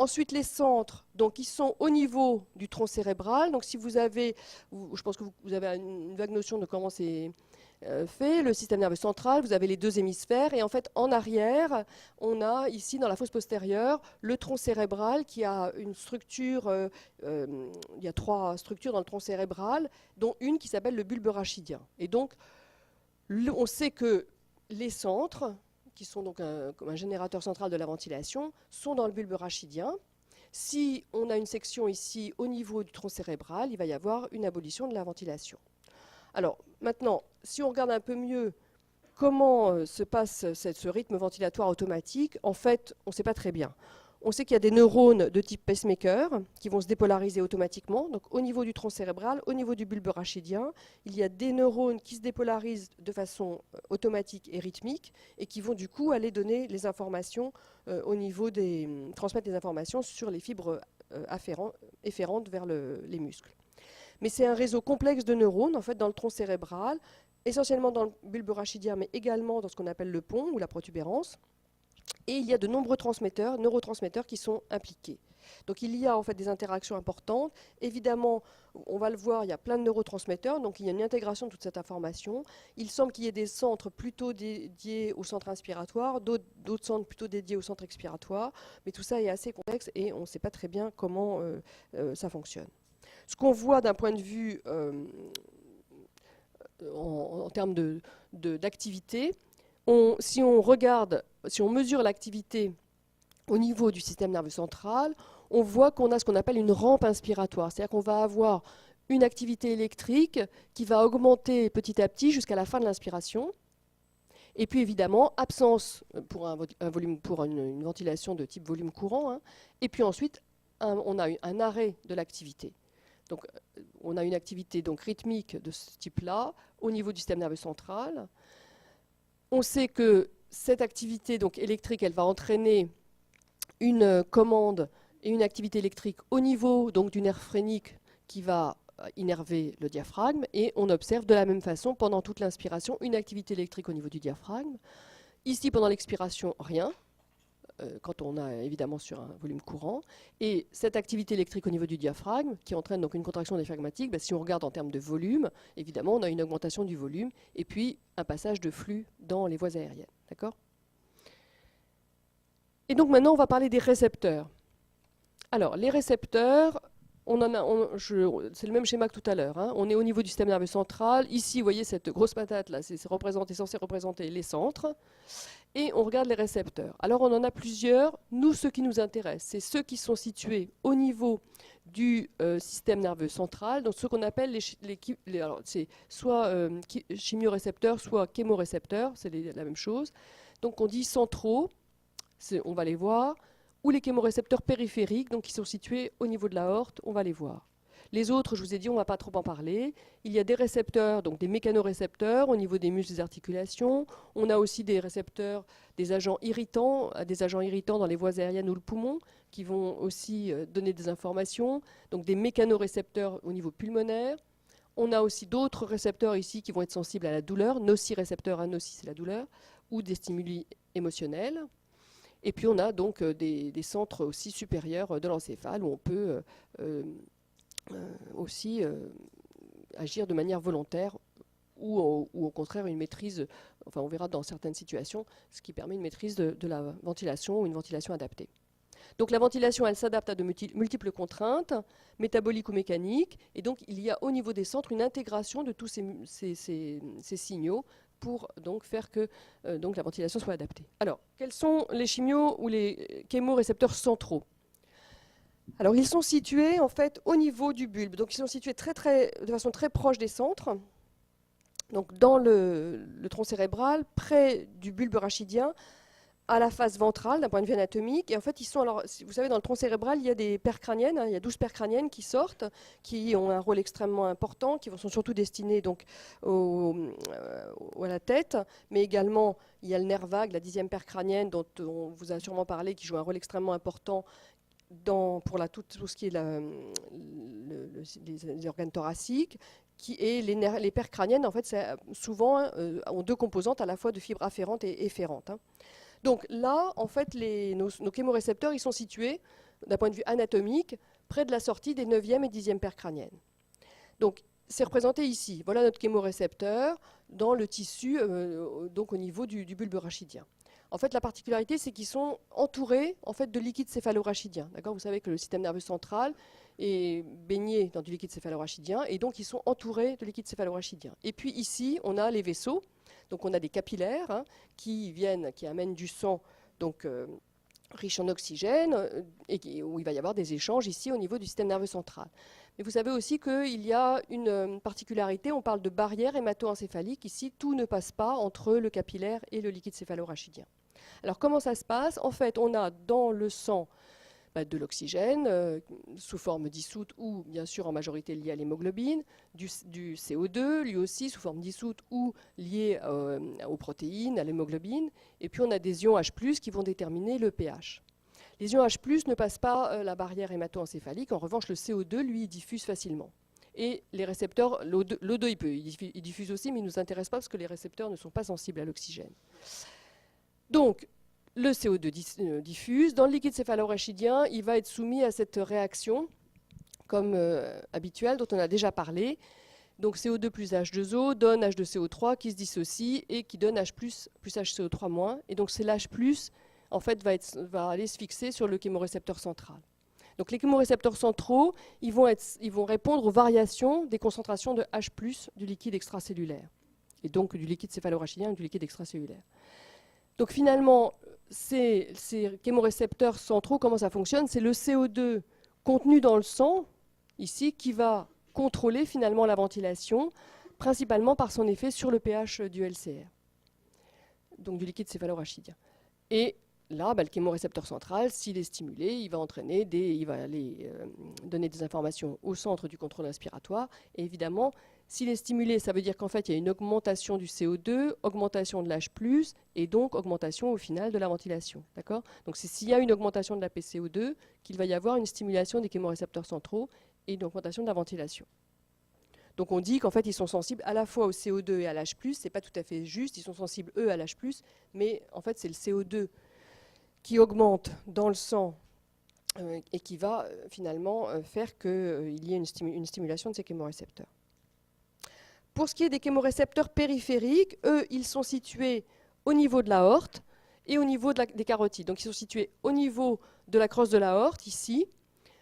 Ensuite, les centres, donc ils sont au niveau du tronc cérébral. Donc si vous avez, je pense que vous avez une vague notion de comment c'est fait, le système nerveux central, vous avez les deux hémisphères, et en fait en arrière, on a ici dans la fosse postérieure le tronc cérébral qui a une structure, il y a 3 structures dans le tronc cérébral, dont une qui s'appelle le bulbe rachidien. Et donc on sait que les centres, qui sont donc comme un générateur central de la ventilation, sont dans le bulbe rachidien. Si on a une section ici au niveau du tronc cérébral, il va y avoir une abolition de la ventilation. Alors maintenant, si on regarde un peu mieux comment se passe ce rythme ventilatoire automatique, en fait, on ne sait pas très bien. On sait qu'il y a des neurones de type pacemaker qui vont se dépolariser automatiquement. Donc au niveau du tronc cérébral, au niveau du bulbe rachidien, il y a des neurones qui se dépolarisent de façon automatique et rythmique et qui vont du coup aller donner les informations transmettre les informations sur les fibres efférentes vers les muscles. Mais c'est un réseau complexe de neurones en fait, dans le tronc cérébral, essentiellement dans le bulbe rachidien, mais également dans ce qu'on appelle le pont ou la protubérance. Et il y a de nombreux neurotransmetteurs qui sont impliqués. Donc il y a en fait des interactions importantes. Évidemment, on va le voir, il y a plein de neurotransmetteurs, donc il y a une intégration de toute cette information. Il semble qu'il y ait des centres plutôt dédiés au centre inspiratoire, d'autres centres plutôt dédiés au centre expiratoire, mais tout ça est assez complexe et on ne sait pas très bien comment ça fonctionne. Ce qu'on voit d'un point de vue en termes d'activité, si on mesure l'activité au niveau du système nerveux central, on voit qu'on a ce qu'on appelle une rampe inspiratoire. C'est-à-dire qu'on va avoir une activité électrique qui va augmenter petit à petit jusqu'à la fin de l'inspiration. Et puis évidemment, absence pour une ventilation de type volume courant. Et puis ensuite, on a un arrêt de l'activité. Donc, on a une activité donc, rythmique de ce type-là au niveau du système nerveux central. On sait que cette activité donc, électrique, elle va entraîner une commande et une activité électrique au niveau donc, du nerf phrénique qui va innerver le diaphragme. Et on observe de la même façon, pendant toute l'inspiration, une activité électrique au niveau du diaphragme. Ici, pendant l'expiration, rien. Quand on a évidemment sur un volume courant. Et cette activité électrique au niveau du diaphragme, qui entraîne donc une contraction diaphragmatique, si on regarde en termes de volume, évidemment, on a une augmentation du volume et puis un passage de flux dans les voies aériennes. D'accord ? Et donc maintenant, on va parler des récepteurs. Alors, les récepteurs, c'est le même schéma que tout à l'heure. On est au niveau du système nerveux central. Ici, vous voyez cette grosse patate, là, c'est censé représenter les centres. Et on regarde les récepteurs. Alors on en a plusieurs. Nous, ce qui nous intéresse, c'est ceux qui sont situés au niveau du système nerveux central, donc ce qu'on appelle c'est soit chimiorécepteurs, soit chémorécepteurs, c'est la même chose. Donc on dit centraux, on va les voir, ou les chémorécepteurs périphériques, donc qui sont situés au niveau de l'aorte, on va les voir. Les autres, je vous ai dit, on ne va pas trop en parler. Il y a des récepteurs, donc des mécanorécepteurs au niveau des muscles et des articulations. On a aussi des récepteurs, des agents irritants dans les voies aériennes ou le poumon, qui vont aussi donner des informations. Donc des mécanorécepteurs au niveau pulmonaire. On a aussi d'autres récepteurs ici qui vont être sensibles à la douleur, nocirécepteurs, noci c'est la douleur, ou des stimuli émotionnels. Et puis on a donc des centres aussi supérieurs de l'encéphale où on peut aussi agir de manière volontaire ou au contraire une maîtrise, enfin on verra dans certaines situations, ce qui permet une maîtrise de la ventilation ou une ventilation adaptée. Donc la ventilation, elle s'adapte à de multiples contraintes, métaboliques ou mécaniques, et donc il y a au niveau des centres une intégration de tous ces signaux pour donc faire que donc la ventilation soit adaptée. Alors, quels sont les chimios ou les chémorécepteurs centraux ? Alors, ils sont situés en fait au niveau du bulbe. Donc, ils sont situés de façon très proche des centres. Donc, dans le tronc cérébral, près du bulbe rachidien, à la face ventrale d'un point de vue anatomique. Et en fait, ils sont, alors, vous savez, dans le tronc cérébral, il y a des paires crâniennes, il y a 12 paires crâniennes qui sortent, qui ont un rôle extrêmement important, qui sont surtout destinés donc, à la tête, mais également, il y a le nerf vague, la 10e paire crânienne, dont on vous a sûrement parlé, qui joue un rôle extrêmement important pour tout ce qui est les organes thoraciques, et les paires crâniennes, en fait, souvent ont deux composantes, à la fois de fibres afférentes et efférentes. Donc là, en fait, nos chémorécepteurs, ils sont situés d'un point de vue anatomique, près de la sortie des 9e et 10e paires crâniennes. Donc, c'est représenté ici. Voilà notre chémorécepteur dans le tissu, donc au niveau du bulbe rachidien. En fait, la particularité, c'est qu'ils sont entourés en fait, de liquide céphalorachidien. Vous savez que le système nerveux central est baigné dans du liquide céphalorachidien, et donc ils sont entourés de liquide céphalorachidien. Et puis ici, on a les vaisseaux. Donc on a des capillaires qui amènent du sang donc, riche en oxygène, et où il va y avoir des échanges ici au niveau du système nerveux central. Mais vous savez aussi qu'il y a une particularité, on parle de barrière hémato-encéphalique. Ici, tout ne passe pas entre le capillaire et le liquide céphalorachidien. Alors comment ça se passe? En fait, on a dans le sang de l'oxygène sous forme dissoute ou bien sûr en majorité lié à l'hémoglobine, du CO2 lui aussi sous forme dissoute ou lié aux protéines, à l'hémoglobine, et puis on a des ions H+, qui vont déterminer le pH. Les ions H+, ne passent pas la barrière hémato-encéphalique. En revanche, le CO2, lui, il diffuse facilement. Et les récepteurs, l'O2, il diffuse aussi, mais il ne nous intéresse pas parce que les récepteurs ne sont pas sensibles à l'oxygène. Donc, le CO2 diffuse. Dans le liquide céphalorachidien, il va être soumis à cette réaction, comme habituelle, dont on a déjà parlé. Donc, CO2 plus H2O donne H2CO3 qui se dissocie et qui donne H plus HCO3-. Et donc, c'est l'H+, en fait, va aller se fixer sur le chémorécepteur central. Donc les chémorécepteurs centraux, ils vont répondre aux variations des concentrations de H+, du liquide extracellulaire, et donc du liquide céphalorachidien et du liquide extracellulaire. Donc finalement, ces chémorécepteurs centraux, comment ça fonctionne? C'est le CO2 contenu dans le sang, ici, qui va contrôler finalement la ventilation, principalement par son effet sur le pH du LCR, donc du liquide céphalorachidien. Et là, le chémorécepteur central, s'il est stimulé, il va aller donner des informations au centre du contrôle respiratoire. Et évidemment, s'il est stimulé, ça veut dire qu'en fait, il y a une augmentation du CO2, augmentation de l'H+, et donc augmentation au final de la ventilation. D'accord ? Donc c'est s'il y a une augmentation de la PCO2 qu'il va y avoir une stimulation des chémorécepteurs centraux et une augmentation de la ventilation. Donc on dit qu'en fait, ils sont sensibles à la fois au CO2 et à l'H+. Ce n'est pas tout à fait juste, ils sont sensibles, eux, à l'H+, mais en fait, c'est le CO2 qui augmente dans le sang et qui va finalement faire qu'il y ait une stimulation de ces chémorécepteurs. Pour ce qui est des chémorécepteurs périphériques, eux, ils sont situés au niveau de l'aorte et au niveau des carotides. Donc ils sont situés au niveau de la crosse de l'aorte, ici,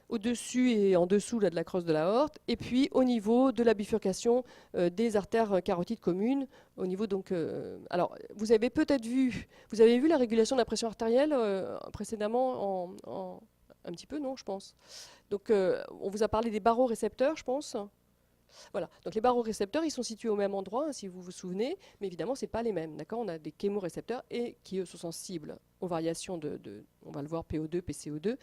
au-dessus et en dessous là, de la crosse de l'aorte, et puis au niveau de la bifurcation des artères carotides communes. Au niveau donc, alors, vous avez vu la régulation de la pression artérielle précédemment, un petit peu, non, je pense. Donc, on vous a parlé des barorécepteurs, je pense. Voilà. Donc, les barorécepteurs, ils sont situés au même endroit, hein, si vous vous souvenez, mais évidemment, ce n'est pas les mêmes. D'accord ? On a des chémorécepteurs et qui, eux, sont sensibles aux variations on va le voir, PO2, PCO2,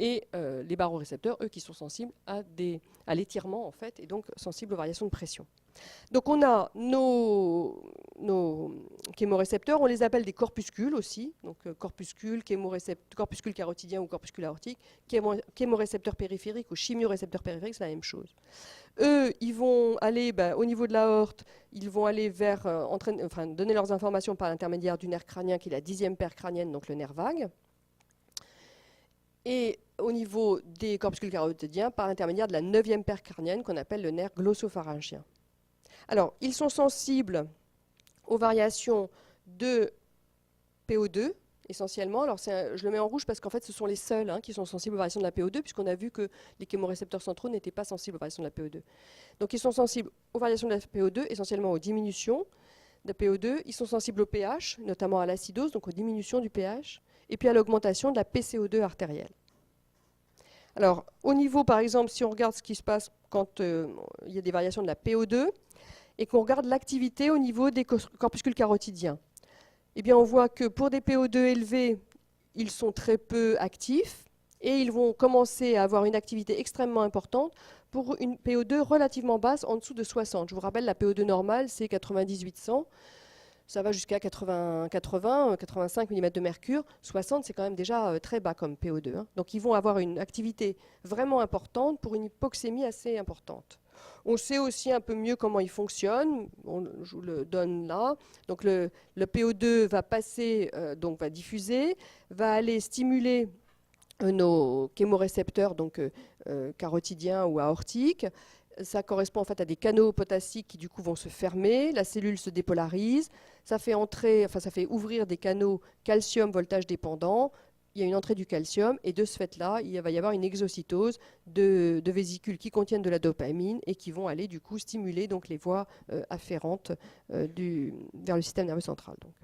et les barorécepteurs, eux, qui sont sensibles à l'étirement, en fait, et donc sensibles aux variations de pression. Donc on a nos chémorécepteurs, on les appelle des corpuscules aussi, donc corpuscules carotidiens ou corpuscules aortiques, chémorécepteurs périphériques ou chimiorécepteurs périphériques, c'est la même chose. Eux, ils vont aller au niveau de l'aorte, ils vont aller vers, donner leurs informations par l'intermédiaire du nerf crânien qui est la 10e paire crânienne, donc le nerf vague. Et au niveau des corpuscules carotidiens, par l'intermédiaire de la 9e paire crânienne qu'on appelle le nerf glossopharyngien. Alors, ils sont sensibles aux variations de PO2, essentiellement. Alors, je le mets en rouge parce qu'en fait, ce sont les seuls qui sont sensibles aux variations de la PO2, puisqu'on a vu que les chémorécepteurs centraux n'étaient pas sensibles aux variations de la PO2. Donc, ils sont sensibles aux variations de la PO2, essentiellement aux diminutions de la PO2. Ils sont sensibles au pH, notamment à l'acidose, donc aux diminutions du pH, et puis à l'augmentation de la PCO2 artérielle. Alors, au niveau, par exemple, si on regarde ce qui se passe quand il y a des variations de la PO2, et qu'on regarde l'activité au niveau des corpuscules carotidiens, eh bien, on voit que pour des PO2 élevés, ils sont très peu actifs, et ils vont commencer à avoir une activité extrêmement importante pour une PO2 relativement basse, en dessous de 60. Je vous rappelle, la PO2 normale, c'est 90-800. Ça va jusqu'à 85 mm de mercure. 60, c'est quand même déjà très bas comme PO2. Donc ils vont avoir une activité vraiment importante pour une hypoxémie assez importante. On sait aussi un peu mieux comment il fonctionne. Je vous le donne là. Donc le PO2 va passer, donc va diffuser, va aller stimuler nos chémorécepteurs, donc carotidiens ou aortiques. Ça correspond en fait à des canaux potassiques qui du coup vont se fermer, la cellule se dépolarise, ça fait ouvrir des canaux calcium voltage dépendants, il y a une entrée du calcium et de ce fait-là, il va y avoir une exocytose de vésicules qui contiennent de la dopamine et qui vont aller du coup stimuler donc les voies afférentes vers le système nerveux central. Donc.